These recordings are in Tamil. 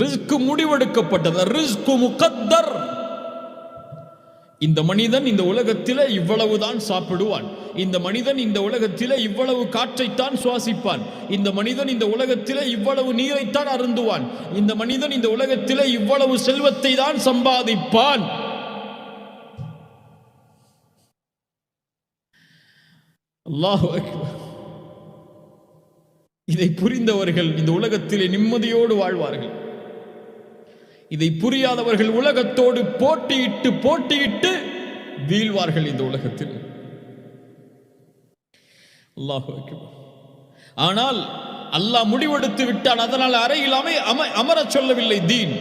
ரிஸ்க் முடிவெடுக்கப்பட்டது. ரிஸ்க் முகத்தர். இந்த மனிதன் இந்த உலகத்திலே இவ்வளவுதான் சாப்பிடுவான், இந்த மனிதன் இந்த உலகத்திலே இவ்வளவு காற்றைத்தான் சுவாசிப்பான், இந்த மனிதன் இந்த உலகத்திலே இவ்வளவு நீரைத்தான் அருந்துவான், இந்த மனிதன் இந்த உலகத்திலே இவ்வளவு செல்வத்தை தான் சம்பாதிப்பான். அல்லாஹு அக்பர். இதை புரிந்தவர்கள் இந்த உலகத்திலே நிம்மதியோடு வாழ்வார்கள். இதை புரியாதவர்கள் உலகத்தோடு போட்டியிட்டு வீழ்வார்கள் இந்த உலகத்தில். அல்லாஹு அக்பர். ஆனால் அல்லாஹ் முடிவெடுத்து விட்டான். அதனால் அறையில் அமரச் சொல்லவில்லை. தீன்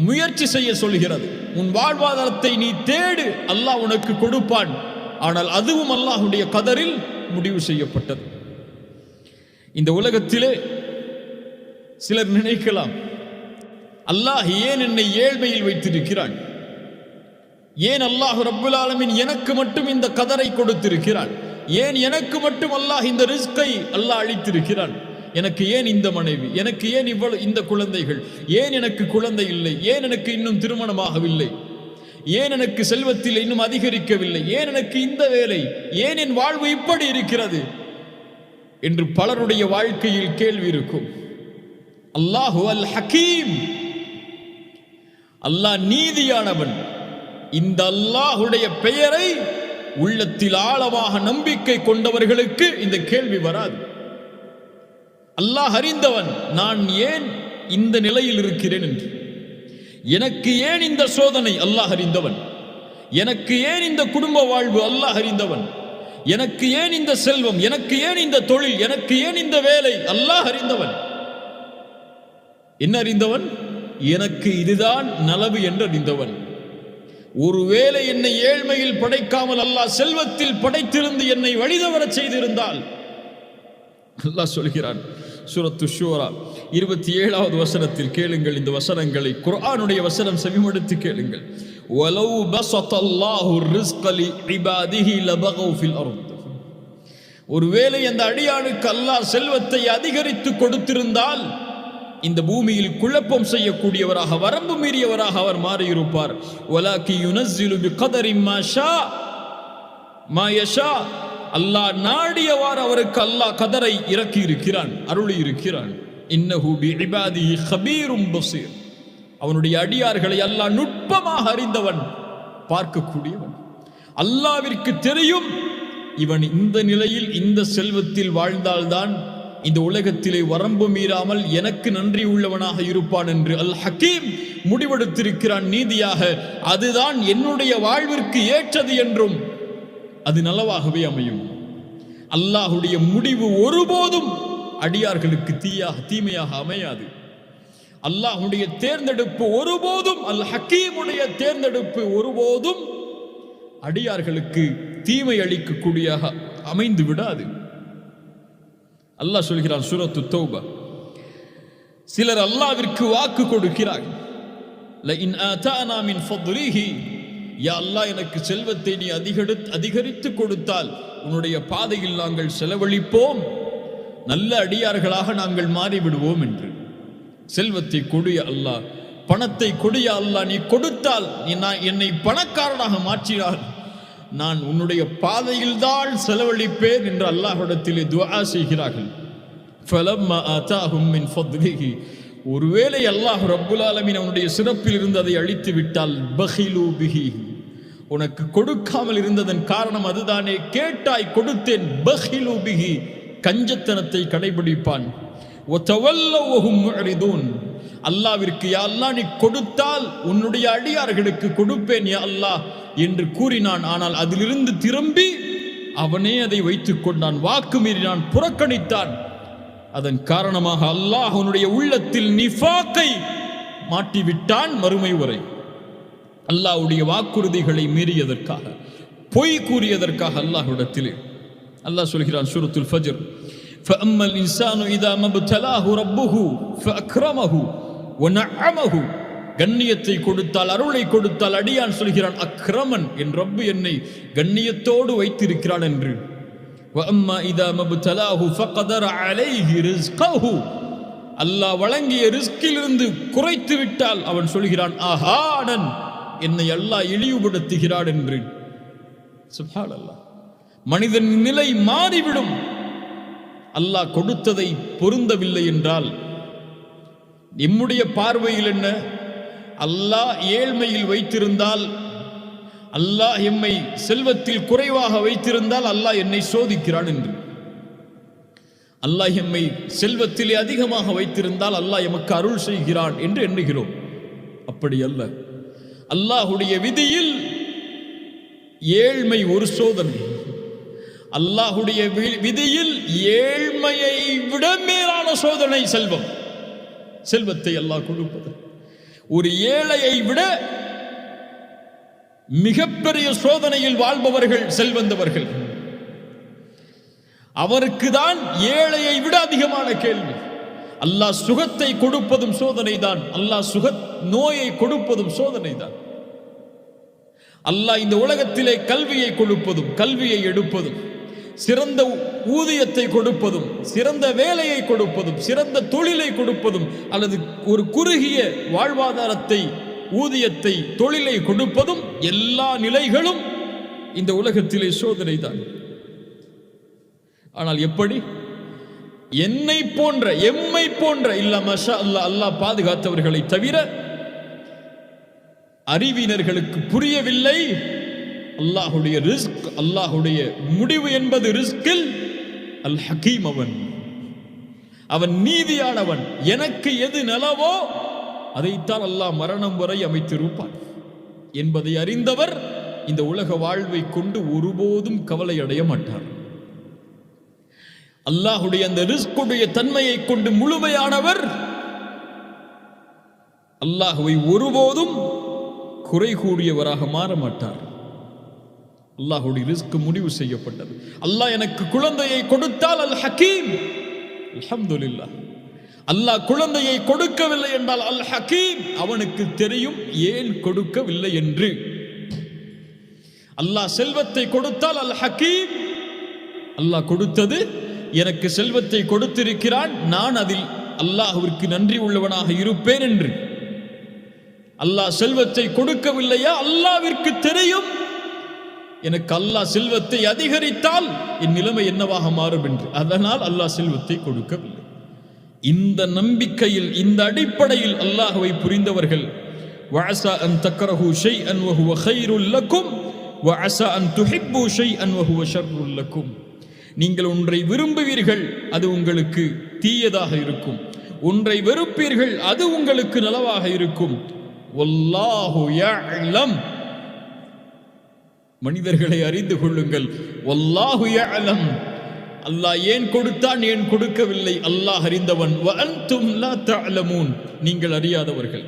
முயற்சி செய்ய சொல்கிறது. உன் வாழ்வாதாரத்தை நீ தேடு, அல்லாஹ் உனக்கு கொடுப்பான். ஆனால் அதுவும் அல்லாஹ்வுடைய கதரில் முடிவு செய்யப்பட்டது. இந்த உலகத்திலே சிலர் நினைக்கலாம், அல்லாஹ் ஏன் என்னை ஏழ்மையில் வைத்திருக்கிறான், ஏன் அல்லாஹ் ரப்புல் ஆலமீன் எனக்கு மட்டும் இந்த கதரை கொடுத்திருக்கிறான், ஏன் எனக்கு மட்டும் அல்லாஹ் இந்த ரிஸ்கை அல்லாஹ் அளித்திருக்கிறான், எனக்கு ஏன் இந்த மனைவி, எனக்கு ஏன் இவ்வளவு இந்த குழந்தைகள், ஏன் எனக்கு குழந்தை இல்லை, ஏன் எனக்கு இன்னும் திருமணமாகவில்லை, ஏன் எனக்கு செல்வத்தில் இன்னும் அதிகரிக்கவில்லை, ஏன் எனக்கு இந்த வேலை, ஏன் என் வாழ்வு இப்படி இருக்கிறது என்று பலருடைய வாழ்க்கையில் கேள்வி இருக்கும். அல்லாஹு அல் ஹக்கீம், அல்லாஹ் நீதியானவன். இந்த அல்லாஹுடைய பெயரை உள்ளத்தில் ஆழமாக நம்பிக்கை கொண்டவர்களுக்கு இந்த கேள்வி வராது. அல்லாஹ் அறிந்தவன், நான் ஏன் இந்த நிலையில் இருக்கிறேன் என்று. எனக்கு ஏன் இந்த சோதனை, அல்லாஹ் அறிந்தவன். எனக்கு ஏன் இந்த குடும்ப வாழ்வு, அல்லாஹ் அறிந்தவன். எனக்கு ஏன் இந்த செல்வம், எனக்கு ஏன் இந்த தொழில், எனக்கு ஏன் இந்த வேலை, அல்லாஹ் அறிந்தவன். என்ன அறிந்தவன்? எனக்கு இதுதான் நலவு என்று அறிந்தவன். ஒருவேளை என்னை ஏழ்மையில் படைக்காமல் அல்லாஹ் செல்வத்தில் படைத்திருந்து என்னை வழிதவர செய்திருந்தால், அல்லாஹ் சொல்கிறான் சூரத்து ஷூரா 27வது வசனத்தில் கேளுங்கள். இந்த வசனங்களை குர்ஆனுடைய வசனம் செவிமடுத்து கேளுங்கள். வலவ் பஸத்தல்லாஹு ரிஸ்க லிஇபாதிஹி லபகவ் ஃபில் அர்த். ஒருவேளை அந்த அடியானுக்கு அல்லாஹ் செல்வத்தை அதிகரித்து கொடுத்திருந்தால் இந்த பூமியில் குழப்பம் செய்யக்கூடியவராக, வரம்பு மீறியவராக அவர் மாறியிருப்பார். வலாக்கி யுனஸ்ஸிலு பிகதரி மா ஷா மா யஷா. அல்லாஹ் நாடியவாறு அவருக்கு அல்லாஹ் கதரை இறக்கி இருக்கிறான், அருளி இருக்கிறான். இன்னஹு பிஇபாதிஹி கபீரும் பஸீர். அவனுடைய அடியார்களை அல்லாஹ் நுட்பமாக அறிந்தவன், பார்க்கக்கூடியவன். அல்லாஹ்விற்கு தெரியும் இவன் இந்த நிலையில் இந்த செல்வத்தில் வாழ்ந்தால்தான் இந்த உலகத்திலே வரம்பு மீறாமல் எனக்கு நன்றி உள்ளவனாக இருப்பான் என்று அல் ஹக்கீம் முடிவெடுத்திருக்கிறான் நீதியாக. அதுதான் என்னுடைய வாழ்விற்கு ஏற்றது என்றும் அது நலவாகவே அமையும். அல்லாஹுடைய முடிவு ஒருபோதும் அடியார்களுக்கு தீமையாக அமையாது. அல்லாஹுடைய தேர்ந்தெடுப்பு ஒருபோதும், அல் ஹக்கீமுடைய தேர்ந்தெடுப்பு ஒருபோதும் அடியார்களுக்கு தீமை அளிக்கக்கூடியதாக அமைந்து விடாது. அல்லாஹ் சொல்கிறான் சூரத்து தௌபா, சிலர் அல்லாஹ்விற்கு வாக்கு கொடுக்கிறார்கள். லஇன் ஆதானா மின் ஃபத்லிஹி, யா அல்லாஹ் எனக்கு செல்வத்தை நீ அதிகரித்து கொடுத்தால் உன்னுடைய பாதையில் நாங்கள் செலவழிப்போம், நல்ல அடியார்களாக நாங்கள் மாறிவிடுவோம் என்று. செல்வத்தை கொடிய அல்லாஹ், பணத்தை கொடிய அல்லாஹ், நீ கொடுத்தால், நீ என்னை பணக்காரனாக மாற்றினால் நான் உன்னுடைய பாதையில் தான் செலவழிப்பேன் என்று அல்லாஹ்விடத்திலே துஆ செய்கிறார்கள். ஃபலம்மா ஆதாஹும் மின் ஃபத்லிஹி, ஒருவேளை அல்லாஹ் ரப்புல் ஆலமீன் அவனுடைய சிறப்பில் இருந்து அதை அழித்து விட்டால், பகிலு பிஹி, உனக்கு கொடுக்காமல் இருந்ததன் காரணம் அதுதானே, கேட்டாய் கொடுத்தேன், பகிலு பிஹி, கஞ்சத்தனத்தை கடைபிடிப்பான். வதவல்லவ் வஹும் முஅரிதூன், அல்லாஹ்விற்கு யா அல்லாஹ் நீ கொடுத்தால் உன்னுடைய அடியார்களுக்கு கொடுப்பேன் யா அல்லாஹ் என்று கூறினான். ஆனால் அதிலிருந்து திரும்பி அவனே அதை வைத்துக் கொண்டான், வாக்கு மீறினான், புறக்கணித்தான். அதன் காரணமாக அல்லாஹ் அவனுடைய உள்ளத்தில் நிஃபாக்கை மாட்டிவிட்டான். மறுமை வரை அல்லாஹ்வுடைய வாக்குறுதிகளை மீறியதற்காக, பொய் கூறியதற்காக அல்லாஹ்விடத்திலே அல்லாஹ் சொல்கிறான் சூரத்துல் ஃபஜ்ர், فأما الإنسان إذا ما ابتلاه ربه فأكرمه ونعمه. கண்ணியத்தை கொடுத்தால், அருளை கொடுத்தால், அடியான் சொல்கிறான் அக்ரமன், என் ரப்பு என்னை கண்ணியத்தோடு வைத்திருக்கிறான் என்று. وأما إذا ما ابتلاه فقدر عليه رزقه, அல்லாஹ் வழங்கிய ரிஸ்கிலிருந்து குறைத்து விட்டால் அவன் சொல்கிறான் ஆஹானன், என்னை அல்லாஹ் இழிவுபடுத்துகிறான் என்று. சுப்ஹானல்லாஹ். மனிதன் நிலை மாறிவிடும். அல்லாஹ் கொடுத்ததை பொருந்தவில்லை என்றால் நம்முடைய பார்வையில் என்ன? அல்லாஹ் ஏழ்மையில் வைத்திருந்தால், அல்லாஹ் எம்மை செல்வத்தில் குறைவாக வைத்திருந்தால் அல்லாஹ் என்னை சோதிக்கிறான் என்று. அல்லாஹ் எம்மை செல்வத்திலே அதிகமாக வைத்திருந்தால் அல்லாஹ் எமக்கு அருள் செய்கிறான் என்று எண்ணுகிறோம். அப்படி அல்ல. அல்லாஹுடைய விதியில் ஏழ்மை ஒரு சோதனை. அல்லாஹுடைய விதியில் ஏழ்மையை விட மேலான சோதனை செல்வம். செல்வத்தை அல்லாஹ் கொடுப்பது ஒரு ஏழையை விட மிகப்பெரிய சோதனையில் வாழ்பவர்கள் செல்வந்தவர்கள். அவருக்கு தான் ஏழையை விட அதிகமான கேள்வி. அல்லாஹ் சுகத்தை கொடுப்பதும் சோதனை தான். அல்லாஹ் நோயை கொடுப்பதும் சோதனை தான். அல்லாஹ் இந்த உலகத்திலே கல்வியை கொடுப்பதும் கல்வியை எடுப்பதும், சிறந்த ஊதியத்தை கொடுப்பதும், சிறந்த வேலையை கொடுப்பதும், சிறந்த தொழிலை கொடுப்பதும், அல்லது ஒரு குறுகிய வாழ்வாதாரத்தை, ஊதியத்தை, தொழிலை கொடுப்பதும், எல்லா நிலைகளும் இந்த உலகத்திலே சோதனை தான். ஆனால் எப்படி? என்னை போன்ற, எம்மை போன்ற, இல்ல மஷா அல்லாஹ், அல்லாஹ் பாதுகாத்தவர்களை தவிர அறிவினர்களுக்கு புரியவில்லை. அல்லாஹுடைய ரிஸ்க், அல்லாஹுடைய முடிவு என்பது ரிஸ்கில் அல் ஹக்கீம். அவன் நீதியானவன். எனக்கு எது நலவோ அதைத்தான் அல்லாஹ் மரணம் வரை அமைத்திருப்பான் என்பதை அறிந்தவர் இந்த உலக வாழ்வை கொண்டு ஒருபோதும் கவலை அடைய மாட்டார். அல்லாஹுடைய அந்த ரிஸ்குடைய தன்மையை கொண்டு முழுமையானவர் அல்லாஹுவை ஒருபோதும் குறை கூறியவராக மாற மாட்டார். அல்லாஹுடைய ரிஸ்க் முடிவு செய்யப்பட்டது. அல்லாஹ் எனக்கு குழந்தையை கொடுத்தால் அல் ஹக்கீம், அல்ஹம்துலில்லாஹ். அல்லாஹ் குழந்தையை கொடுக்கவில்லை என்றால் அல் ஹக்கீம், அவனுக்கு தெரியும் ஏன் கொடுக்கவில்லை என்று. அல்லாஹ் செல்வத்தை கொடுத்தால் அல் ஹக்கீம், அல்லாஹ் கொடுத்தது, எனக்கு செல்வத்தை கொடுத்திருக்கிறான், நான் அதில் அல்லாஹ்விற்கு நன்றி உள்ளவனாக இருப்பேன் என்று. அல்லாஹ் செல்வத்தை கொடுக்கவில்லையா? அல்லாஹ்விற்கு தெரியும் எனக்கு அல்லாஹ் செல்வத்தை அதிகரித்தால் என் நிலைமை என்னவாக மாறும் என்று. அதனால் அல்லாஹ் செல்வத்தை கொடுக்கவில்லை. இந்த நம்பிக்கையில், இந்த அடிப்படையில் அல்லாஹ்வை புரிந்தவர்கள் வஅஸா அன் தக்ரஹு ஷைஅன் வஹுவ கைருல் லக்கும் வஅஸா அன் துஹிப்பு ஷைஅன் வஹுவ ஷர்ருல் லக்கும். நீங்கள் ஒன்றை விரும்புவீர்கள், அது உங்களுக்கு தீயதாக இருக்கும். ஒன்றை வெறுப்பீர்கள், அது உங்களுக்கு நலவாக இருக்கும். வல்லாஹு யஅலம். மனிதர்களை அறிந்து கொள்ளுங்கள். வல்லாஹு யஅலம். அல்லாஹ் ஏன் கொடுத்தான், ஏன் கொடுக்கவில்லை, அல்லாஹ் அறிந்தவன். வ அன்தும் லா தஅலமூன். நீங்கள் அறியாதவர்கள்.